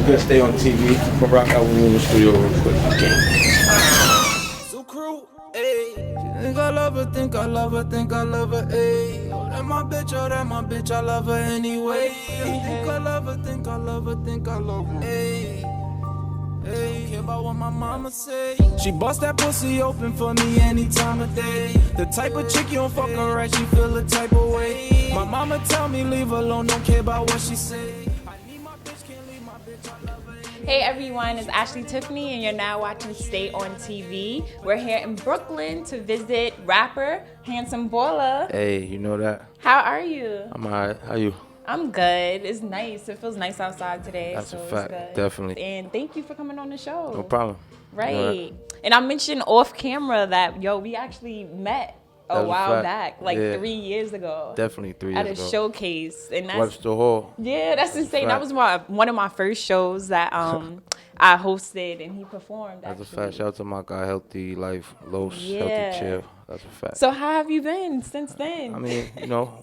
gonna stay on TV. Barack, I will in the studio real quick. So crew, ayy. She think I love her, think I love her, think I love her, ayy. Oh, that my bitch, I love her anyway. Think I love her, think I love her, think I love her, ayy. Hey, care about what my mama say. She bust that pussy open for me any time of day. The type of chick you don't fuck her right, she feel the type of way. My mama tell me leave her alone, don't care about what she say. I need my bitch, can't leave my bitch, I love her. Hey everyone, it's Ashley Tiffany and you're now watching Stay on TV. We're here in Brooklyn to visit rapper Handsome Balla. Hey, you know that? How are you? I'm alright. How you? I'm good. It's nice. It feels nice outside today. That's so a fact, it's good. definitely. And thank you for coming on the show. No problem. Right. And I mentioned off camera that, we actually met a while back, like 3 years ago. Definitely 3 years ago. At a showcase. And that's, Webster Hall. Yeah, that's insane. That was one of my first shows that I hosted and he performed. That's a fact. Shout out to my guy, Healthy Life, Los, Healthy Chill. That's a fact. So how have you been since then? I mean,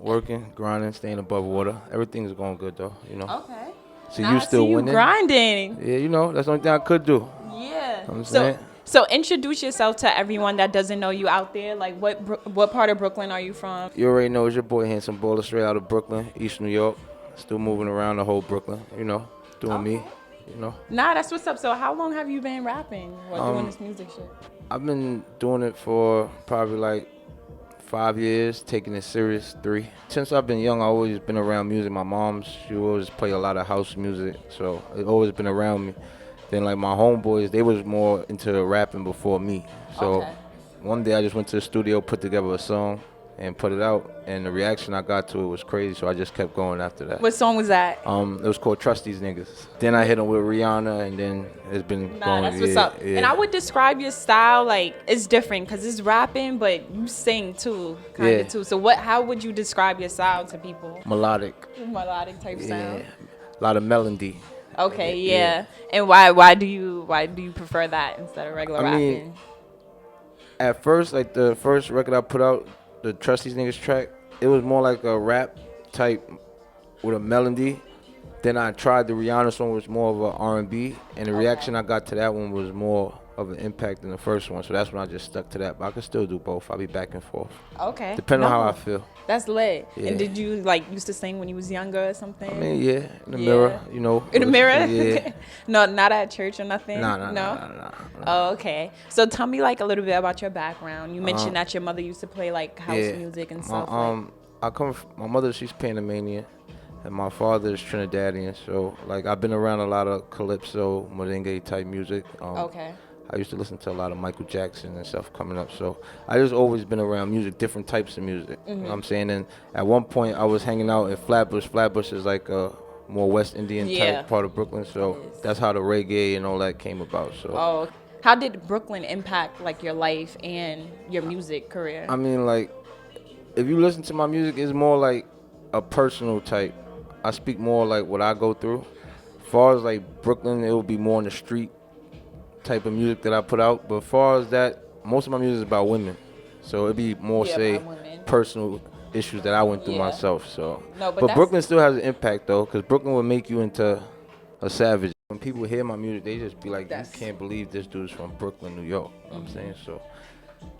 working, grinding, staying above water. Everything's going good though, Okay. So now you still winning? Grinding. Yeah, that's the only thing I could do. Yeah. You know I'm saying? So introduce yourself to everyone that doesn't know you out there. Like, what part of Brooklyn are you from? You already know it's your boy Handsome Balla, straight out of Brooklyn, East New York. Still moving around the whole Brooklyn, doing me, Nah, that's what's up. So how long have you been rapping or doing this music shit? I've been doing it for probably like 5 years, taking it serious 3. Since I've been young, I've always been around music. My mom, she always play a lot of house music, so it's always been around me. Then like my homeboys, they was more into rapping before me. So one day I just went to the studio, put together a song, and put it out. And the reaction I got to it was crazy, so I just kept going after that. What song was that? It was called Trust These Niggas. Then I hit him with Rihanna, and then it's been going. That's what's up. Yeah. And I would describe your style like it's different because it's rapping, but you sing too, kind of too. So how would you describe your style to people? Melodic Type sound. A lot of melody. Okay, yeah. And why do you prefer that instead of regular rapping? Mean, at first, like the first record I put out, the Trust These Niggas track, it was more like a rap type with a melody. Then I tried the Rihanna song, which was more of a R&B, and the reaction I got to that one was more of an impact than the first one. So that's when I just stuck to that. But I can still do both. I'll be back and forth. Okay. Depending on how I feel. That's lit. Yeah. And did you used to sing when you was younger or something? I mean, yeah, in the mirror, In the mirror? Yeah. No, not at church or nothing? No. Oh, okay. So tell me a little bit about your background. You mentioned that your mother used to play house music and stuff. My mother, she's Panamanian, and my father is Trinidadian. So I've been around a lot of calypso, merengue type music. Okay. I used to listen to a lot of Michael Jackson and stuff coming up. So I just always been around music, different types of music. You know what I'm saying? And at one point I was hanging out in Flatbush. Flatbush is like a more West Indian type part of Brooklyn. So that's how the reggae and all that came about. So how did Brooklyn impact your life and your music career? I mean, if you listen to my music, it's more like a personal type. I speak more like what I go through. As far as Brooklyn, it will be more on the street type of music that I put out. But as far as that, most of my music is about women. So it'd be more, personal issues that I went through myself. So, but Brooklyn still has an impact though, because Brooklyn will make you into a savage. When people hear my music, they just be like, "You can't believe this dude's from Brooklyn, New York." You know what I'm saying? So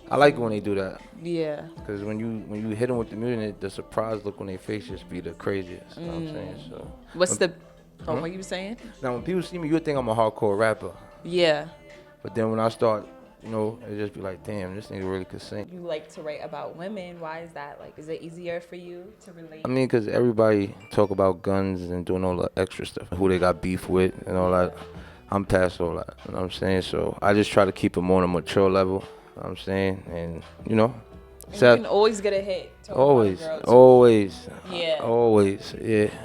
I like it when they do that. Yeah. Because when you hit them with the music, the surprise look on their face just be the craziest. You know what I'm saying? So what you were saying? Now when people see me, you would think I'm a hardcore rapper. Yeah. But then when I start, it just be like, damn, this nigga really could sing. You like to write about women. Why is that? Is it easier for you to relate? I mean, because everybody talk about guns and doing all the extra stuff, who they got beef with and all that. I'm past all that, you know what I'm saying? So I just try to keep it more on a mature level, you know what I'm saying? And, you can always get a hit. Always. Yeah.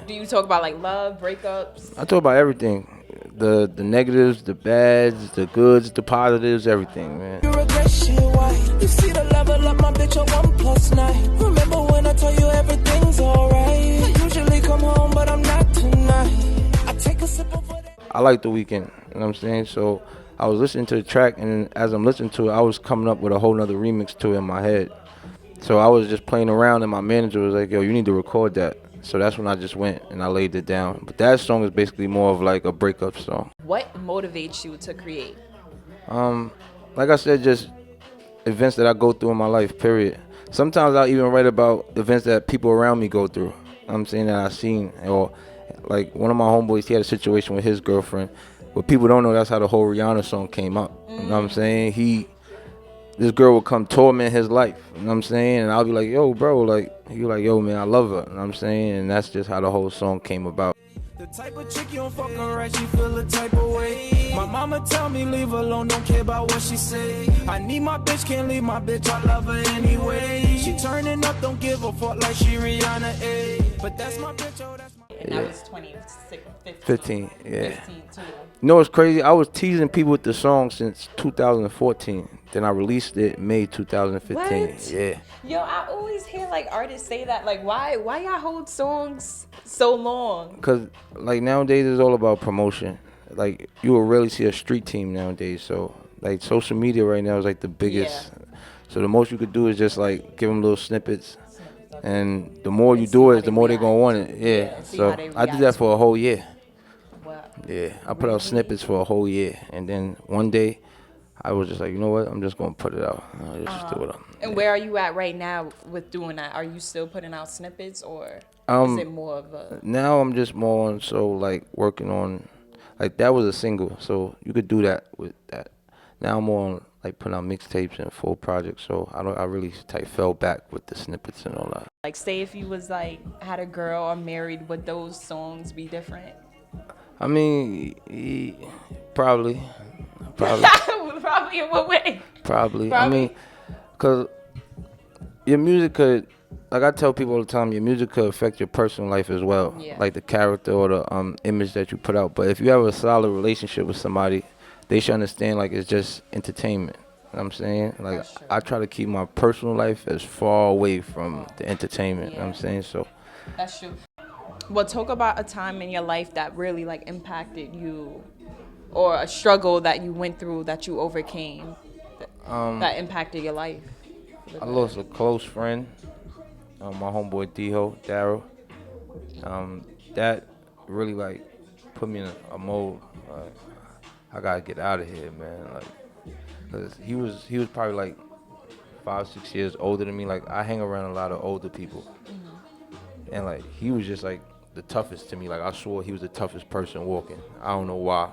Do you talk about love, breakups? I talk about everything. The negatives, the bads, the goods, the positives, everything, man. You regret shit, why? You see the level up my bitch at 1+9. Remember when I told you everything's alright? I usually come home, but I'm not tonight. I take a sip of whatever. I like The Weeknd, you know what I'm saying? So I was listening to the track, and as I'm listening to it, I was coming up with a whole nother remix to it in my head. So I was just playing around, and my manager was like, "Yo, you need to record that." So that's when I just went and I laid it down. But that song is basically more of like a breakup song. What motivates you to create? Um, like I said, just events that I go through in my life, period. Sometimes I'll even write about events that people around me go through. I'm saying that I've seen, or like one of my homeboys, he had a situation with his girlfriend. What people don't know, that's how the whole Rihanna song came up. You know what I'm saying? This girl would come torment his life. You know what I'm saying? And I'll be like, yo, bro, like, he like, yo, man, I love her. You know what I'm saying? And that's just how the whole song came about. The type of chick you don't fuck her right, she feel the type of way. My mama tell me leave her alone, don't care about what she say. I need my bitch, can't leave my bitch, I love her anyway. She turning up, don't give a fuck like she Rihanna, ayy. But that's my bitch, oh, that's my... And that was 26, 15, yeah. 15 too. You know what's crazy? I was teasing people with the song since 2014. Then I released it May 2015. What? Yeah. Yo, I always hear like artists say that. Like, why y'all hold songs so long? Because, like, nowadays it's all about promotion. Like, you will rarely see a street team nowadays. So, like, social media right now is, like, the biggest. Yeah. So the most you could do is just, like, give them little snippets. And the more you do it, the more they're going to want it. Yeah. So I did that for a whole year. Wow. Yeah. I put out snippets for a whole year. And then one day, I was just like, you know what? I'm just going to put it out. I'll just do it. And where are you at right now with doing that? Are you still putting out snippets, or is it more of a... Now I'm just more on, so, like, working on, like, that was a single. So you could do that with that. Now I'm more on, like, putting out mixtapes and full projects. So I really fell back with the snippets and all that. Like, say if you was, like, had a girl or married, would those songs be different? I mean, probably. Probably in what way? Probably. I mean, because your music could, like I tell people all the time, your music could affect your personal life as well. Yeah. Like the character or the image that you put out. But if you have a solid relationship with somebody, they should understand, like, it's just entertainment. You know what I'm saying? Like, I try to keep my personal life as far away from the entertainment. You know what I'm saying? So That's true. Well, talk about a time in your life that really, like, impacted you, or a struggle that you went through that you overcame that impacted your life. I lost a close friend, my homeboy D-Ho, Darryl. That really, like, put me in a mode. I gotta get out of here, man. Like, 'cause he was probably like 5, 6 years older than me. Like, I hang around a lot of older people, and like he was just like the toughest to me. Like, I swore he was the toughest person walking. I don't know why,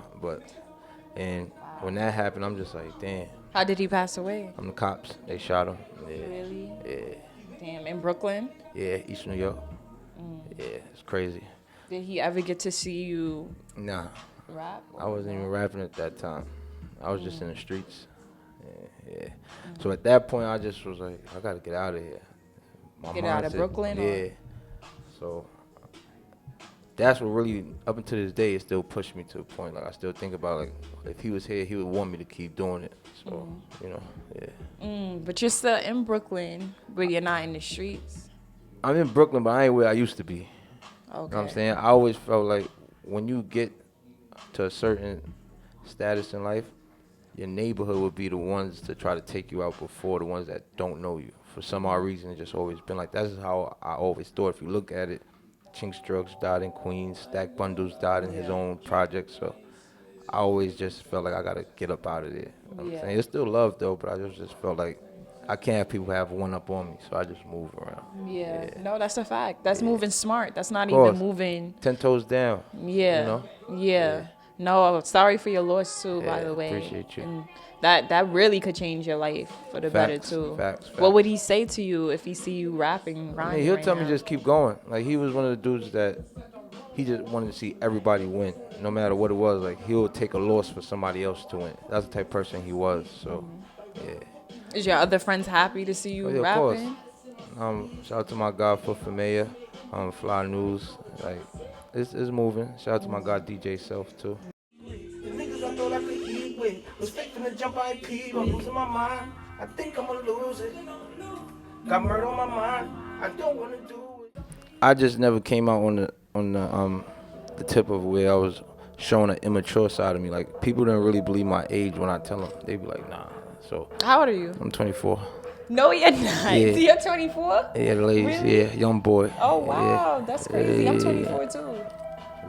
and when that happened, I'm just like, damn. How did he pass away? I'm the cops. They shot him. Yeah. Really? Yeah. Damn, in Brooklyn? Yeah, East New York. Yeah, it's crazy. Did he ever get to see you Nah, rap? I wasn't even rapping at that time. I was just in the streets. Yeah. So at that point, I just was like, I gotta get out of here. My Get out of mindset- Brooklyn? Yeah. So that's what really, up until this day, it still pushed me to a point. Like, I still think about, like, if he was here, he would want me to keep doing it. So, you know, yeah. But you're still in Brooklyn, but you're not in the streets. I'm in Brooklyn, but I ain't where I used to be. Okay. You know what I'm saying? I always felt like when you get to a certain status in life, your neighborhood would be the ones to try to take you out before the ones that don't know you. For some odd reason, it's just always been like, that's how I always thought. If you look at it, Chinks Drugs died in Queens, Stack Bundles died in his own project, so I always just felt like I gotta get up out of there. You know what I'm saying? It's still love though, but I just felt like I can't have people have one up on me, so I just move around. Yeah. No, that's a fact. That's moving smart. That's not course. even moving. 10 toes down. Yeah. You know? Yeah. No, sorry for your loss too, by the way. Appreciate you. And that really could change your life for the better Facts, too. facts. What would he say to you if he see you rapping, rhyming? I mean, he'll right tell me now? just keep going. Like, he was one of the dudes that he just wanted to see everybody win, no matter what it was. Like, he'll take a loss for somebody else to win. That's the type of person he was. So, yeah. Is your other friends happy to see you Oh, yeah, of course. rapping? Shout out to my guy for Mayor, Fly News. Like, it's moving. Shout out to my guy DJ Self too. The niggas I thought I could eat with was faking the jump I peed. I'm losing my mind. I think I'ma lose it. Got murder on my mind. I don't wanna do it. I just never came out on the tip of where I was showing an immature side of me. Like, people didn't really believe my age when I tell them. They be like, nah. So How old are you? I'm 24. No, you're not. Yeah. You're 24? Yeah, the ladies. Really? Yeah, young boy. Oh, wow. That's crazy. I'm Yeah. 24 too.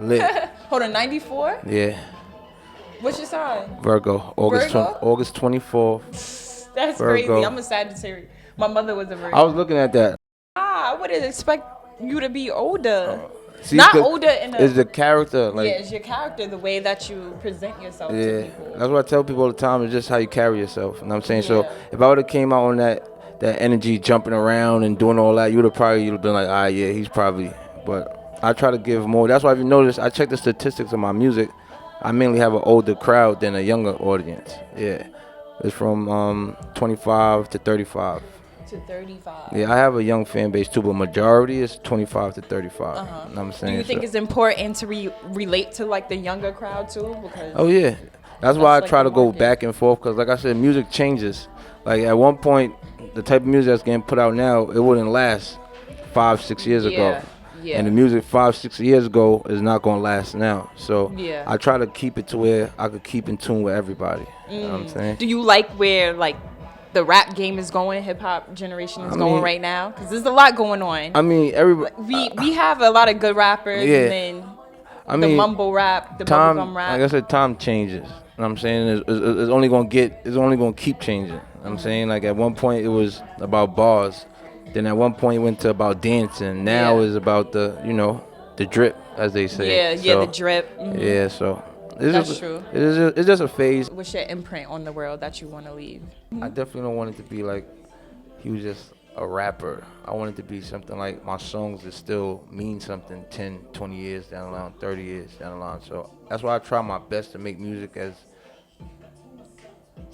Lit. Hold on, 94? Yeah. What's your sign? Virgo. Virgo? August 24th. That's Virgo. crazy. I'm a Sagittarius. My mother was a Virgo. I was looking at that. I wouldn't expect you to be older. See, Not older in a. It's the character. Like, yeah, it's your character, the way that you present yourself to yeah. people. That's what I tell people all the time. It's just how you carry yourself. You know what I'm saying? So Yeah. if I would have came out on that energy, jumping around and doing all that, you'd have been like, yeah, he's probably. But I try to give more. That's why if you notice, I check the statistics of my music. I mainly have an older crowd than a younger audience. Yeah. It's from 25 to 35. To 35. Yeah, I have a young fan base too, but majority is 25 to 35. You know what I'm saying? Do you think it's important to relate to like the younger crowd too? Because Oh yeah, that's why I like try the to go market. back and forth. Cause like I said, music changes. Like at one point, the type of music that's getting put out now, it wouldn't last 5-6 years ago. Yeah. And the music 5-6 years ago is not gonna last now. So Yeah. I try to keep it to where I could keep in tune with everybody. You know what I'm saying? Do you like where like the rap game is going, hip hop generation is going right now? Because there's a lot going on. I mean, everybody. we have a lot of good rappers, Yeah. and then I the mean, mumble rap, the time, bubblegum rap. like I said, time changes. You know what I'm saying? It's only gonna keep changing. You know what I'm saying? Like at one point it was about bars. Then at one point it went to about dancing. Now Yeah. it's about the drip, as they say. Yeah, the drip. Mhm. Yeah, so That's true. It's just a phase. What's your imprint on the world that you want to leave? I definitely don't want it to be like he was just a rapper. I want it to be something like my songs that still mean something 10, 20 years down the line, 30 years down the line. So that's why I try my best to make music as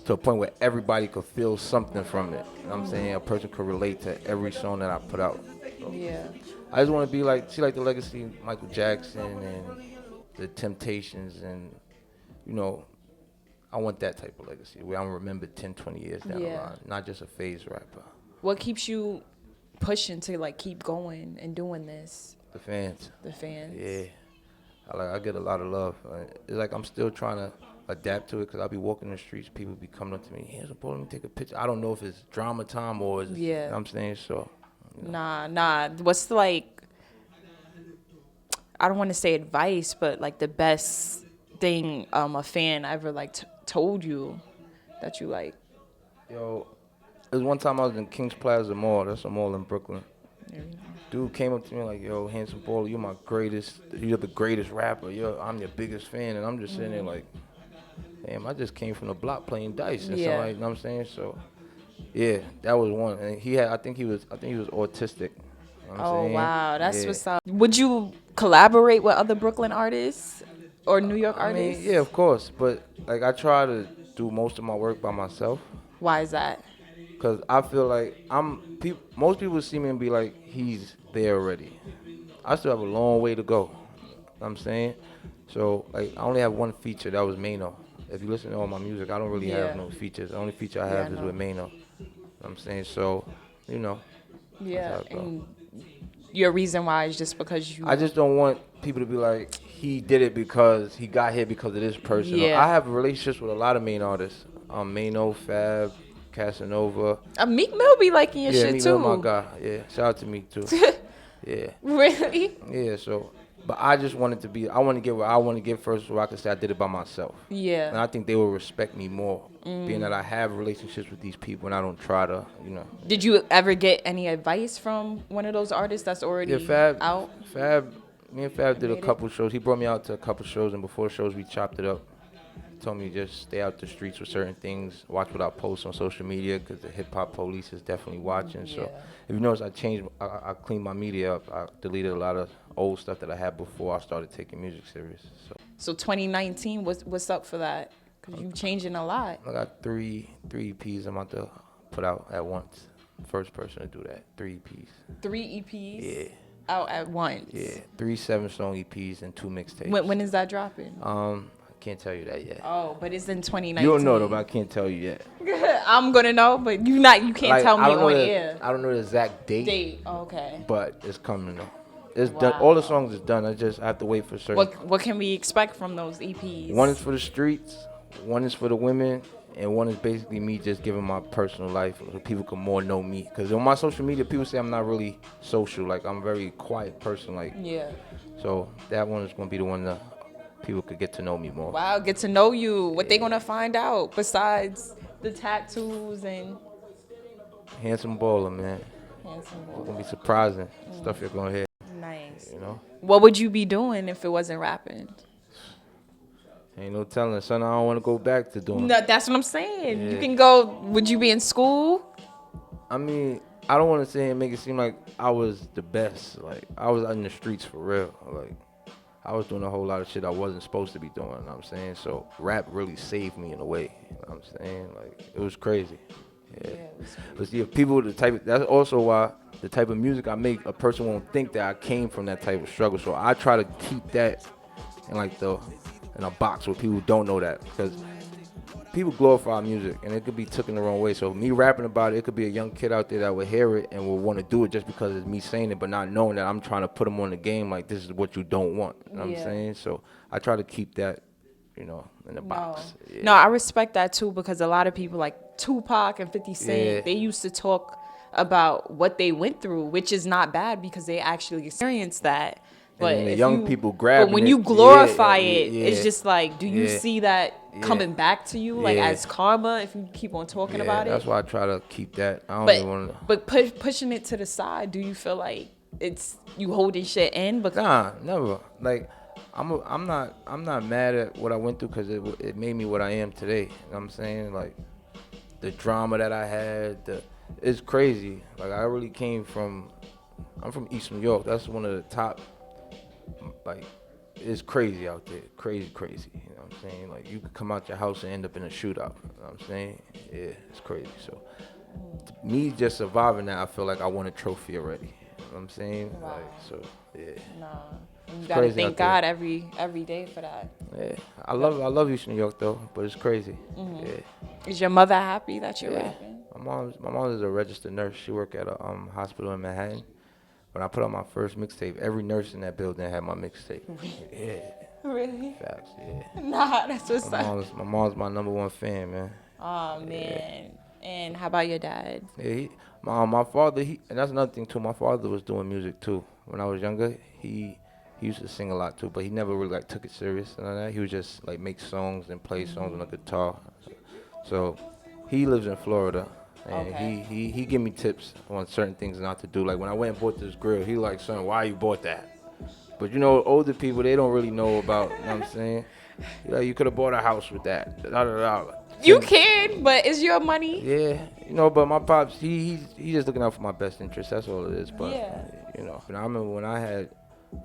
to a point where everybody could feel something from it. You know what I'm saying? A person could relate to every song that I put out. So Yeah. I just want to be like the legacy of Michael Jackson and the Temptations, and I want that type of legacy where I'm remembered 10, 20 years down the line, not just a phase rapper. What keeps you pushing to like keep going and doing this? The fans. The fans. Yeah. I get a lot of love. It's like I'm still trying to adapt to it because I'll be walking the streets, people be coming up to me, here's a boy, let me take a picture. I don't know if it's drama time or it's, you know what I'm saying? So. Nah. What's like, I don't want to say advice, but like the best thing a fan ever like told you that you like? Yo, there's one time I was in Kings Plaza Mall. That's a mall in Brooklyn. Dude came up to me like, yo, Handsome Baller, you're the greatest rapper. I'm your biggest fan. And I'm just sitting there like, damn, I just came from the block playing dice and stuff like, you know what I'm saying? So, yeah, that was one. And I think he was autistic. You know what I'm saying? Wow, that's what's up. Would you collaborate with other Brooklyn artists or New York I mean, artists? yeah, of course. But, like, I try to do most of my work by myself. Why is that? Because I feel like most people see me and be like, he's there already. I still have a long way to go. You know what I'm saying? So, like, I only have one feature. That was Mano. If you listen to all my music, I don't really have no features. The only feature I have is with Mano. You know what I'm saying? So, Yeah, and your reason why is just because you... I just don't want people to be like, he did it because he got here because of this person. Yeah. I have relationships with a lot of main artists. Mano, Fab, Casanova. Meek Mill be liking your shit Meek too. Mill, my guy. Yeah, shout out to Meek too. Yeah. Really? Yeah, so, but I just wanted to be, I want to get what I want to get first so I can say I did it by myself. Yeah. And I think they will respect me more, being that I have relationships with these people and I don't try to, Did you ever get any advice from one of those artists that's already out? Me and Fab did a couple shows. He brought me out to a couple shows, and before shows we chopped it up. He told me just stay out the streets with certain things, watch what I post on social media because the hip hop police is definitely watching. So if you notice, I cleaned my media up. I deleted a lot of old stuff that I had before I started taking music serious. So 2019, what's up for that? Because you changing a lot. I got three EPs I'm about to put out at once. First person to do that. 3 EPs. 3 EPs? Yeah. Out at once? Yeah. 3 7-song EPs and 2 mixtapes. When is that dropping? I can't tell you that yet. Oh, but it's in 2019. You don't know though, but I can't tell you yet. I'm gonna know, but you can't tell me on air. I don't know the exact date. Okay. But it's coming though. It's done. All the songs is done. I have to wait for certain. What can we expect from those EPs? One is for the streets. One is for the women, and one is basically me just giving my personal life so people can more know me. Because on my social media, people say I'm not really social. Like, I'm a very quiet person. Like, Yeah. so that one is going to be the one that people could get to know me more. Wow, get to know you. What they gonna find out besides the tattoos and Handsome baller, man. handsome It's boy? going to be surprising stuff you're going to hear, Nice. you know? What would you be doing if it wasn't rapping? Ain't no telling. Son, I don't want to go back to doing. No, that's what I'm saying. You Yeah. can go. Would you be in school? I mean, I don't want to say and make it seem like I was the best. Like, I was in the streets for real. Like, I was doing a whole lot of shit I wasn't supposed to be doing, you know what I'm saying? So, rap really saved me in a way, you know what I'm saying? Like, it was crazy. Yeah. But see, if people, that's also why the type of music I make, a person won't think that I came from that type of struggle. So, I try to keep that in, like, in a box where people don't know that. Because people glorify music, and it could be taken the wrong way. So me rapping about it could be a young kid out there that would hear it and will want to do it just because it's me saying it, but not knowing that I'm trying to put them on the game. Like, this is what you don't want. You know what I'm saying? So I try to keep that, in the box. Yeah. No, I respect that too, because a lot of people like Tupac and 50 Cent, they used to talk about what they went through, which is not bad because they actually experienced that. But and the if young people grab but when it, you glorify it, yeah, it's just like, do you see that coming back to you, like Yeah. as karma, if you keep on talking about That's it? why I try to keep that. I don't even want to. But pushing it to the side, do you feel like it's you holding shit in? Because Nah, never. Like, I'm not mad at what I went through because it made me what I am today. You know what I'm saying? Like, the drama that I had, it's crazy. Like, I really I'm from East New York. That's one of the top, like, it's crazy out there. Crazy. You know what I'm saying? Like, you could come out your house and end up in a shootout. You know what I'm saying? Yeah, it's crazy. So, me just surviving that, I feel like I won a trophy already. You know what I'm saying? Wow. Like, so, yeah. you gotta crazy thank out there. God every day for that. Yeah, I love East New York though, but it's crazy. Mm-hmm. Yeah. Is your mother happy that you're rapping? My mom is a registered nurse. She work at a hospital in Manhattan. When I put out my first mixtape, every nurse in that building had my mixtape. Yeah. Really? Facts, yeah. Nah, that's what's up. My mom's my #1 fan, man. Oh man. Yeah. And how about your dad? Yeah, my father, and that's another thing too. My father was doing music too. When I was younger, he used to sing a lot too, but he never really like took it serious and all that. He would just like make songs and play songs on the guitar. So he lives in Florida, and Okay. he give me tips on certain things not to do. Like when I went and bought this grill, he like, son, why you bought that? But older people, they don't really know about, you know what I'm saying? Like, you could have bought a house with that. Da, da, da. You can, but it's your money. Yeah, but my pops, he's just looking out for my best interest. That's all it is. But and I remember when I had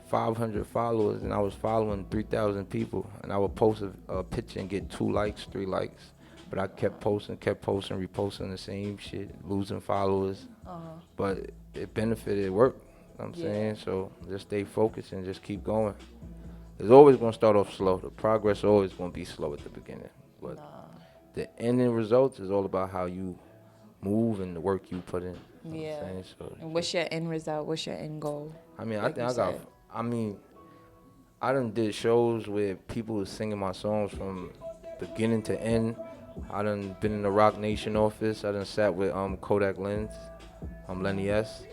500 followers and I was following 3,000 people, and I would post a picture and get 2 likes, 3 likes. But I kept posting, reposting the same shit, losing followers. But it benefited, it worked. You know what I'm saying? So just stay focused and just keep going. It's always going to start off slow. The progress always going to be slow at the beginning. But the ending results is all about how you move and the work you put in. You know what I'm saying? So, and what's your end result? What's your end goal? I mean, I done did shows where people was singing my songs from beginning to end. I done been in the Rock Nation office. I done sat with Kodak Lens, Lenny S.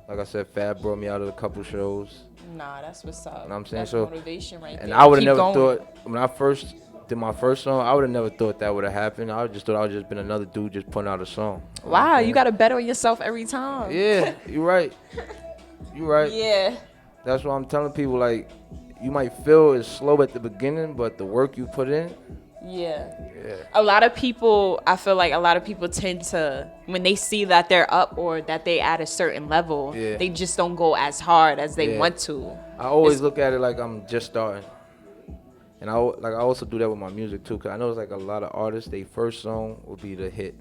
Like I said, Fab brought me out of a couple shows. Nah, that's what's up. You know what I'm saying? That's So, motivation right and there. I would have Keep never going. thought, when I first did my first song, I would have never thought that would have happened. I just thought I would just been another dude just putting out a song. You know what I'm Wow, saying? you got to bet on yourself every time. Yeah, you're right. You're right. Yeah. That's why I'm telling people, like, you might feel it's slow at the beginning, but the work you put in. Yeah. A lot of people, I feel like a lot of people tend to, when they see that they're up or that they at a certain level, they just don't go as hard as they want to. I always look at it like I'm just starting. And I also do that with my music too, because I know it's like a lot of artists, their first song will be the hit.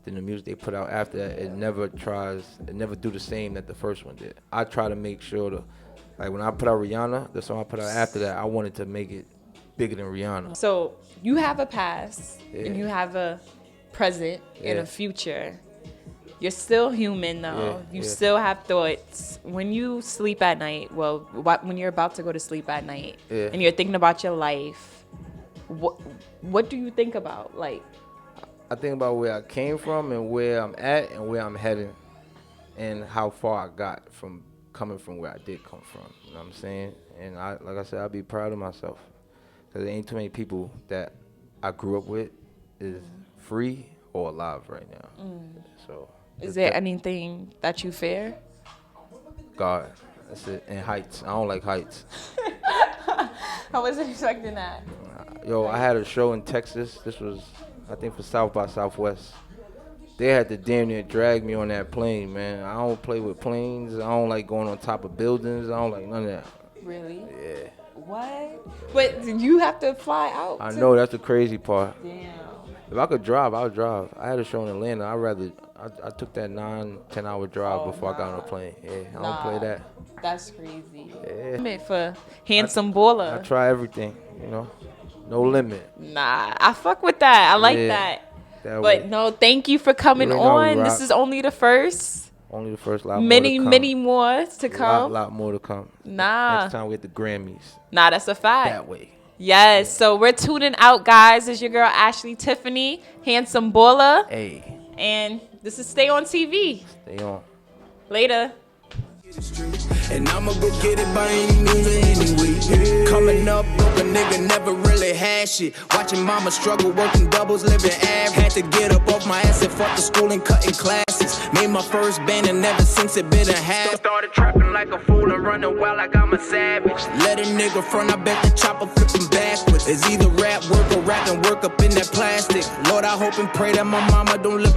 Then the music they put out after that, it never do the same that the first one did. I try to make sure like when I put out Rihanna, the song I put out after that, I wanted to make it bigger than Rihanna. So you have a past and you have a present and a future. You're still human though. You still have thoughts. When you sleep at night, when you're about to go to sleep at night and you're thinking about your life, what do you think about? Like, I think about where I came from and where I'm at and where I'm heading, and how far I got from coming from where I did come from. You know what I'm saying? And like I said, I'll be proud of myself, because there ain't too many people that I grew up with is free or alive right now. So, is there anything that you fear? God, that's it. And heights. I don't like heights. I wasn't expecting that. Yo, I had a show in Texas. This was, I think, for South by Southwest. They had to damn near drag me on that plane, man. I don't play with planes. I don't like going on top of buildings. I don't like none of that. Really? Yeah. What? But you have to fly out. I know, that's the crazy part. Damn. If I could drive, I would drive. I had a show in Atlanta. I took that 9-10 hour drive before I got on a plane. Yeah, I don't play that. That's crazy. Yeah. Limit for handsome Balla. I try everything, you know. No limit. Nah, I fuck with that. I like that. But way. No, thank you for coming on. This is only the first. Only the first. Lot many more more to come. Lot more to come. Nah. Next time we at the Grammys. Nah, that's a fact. That way. Yes. So we're tuning out, guys. It's your girl Ashley Tiffany, handsome Balla. Hey. And this is Stay on TV. Stay on. Later. And I'ma go get it by any means or anyway. Coming up, broke a nigga never really had shit. Watching mama struggle, working doubles, living average. Had to get up off my ass and fuck the school and cutting classes. Made my first band and ever since it been a half. Started trapping like a fool and running wild like I'm a savage. Let a nigga front, I bet the chopper flipping backwards. It's either rap work or rap and work up in that plastic. Lord, I hope and pray that my mama don't look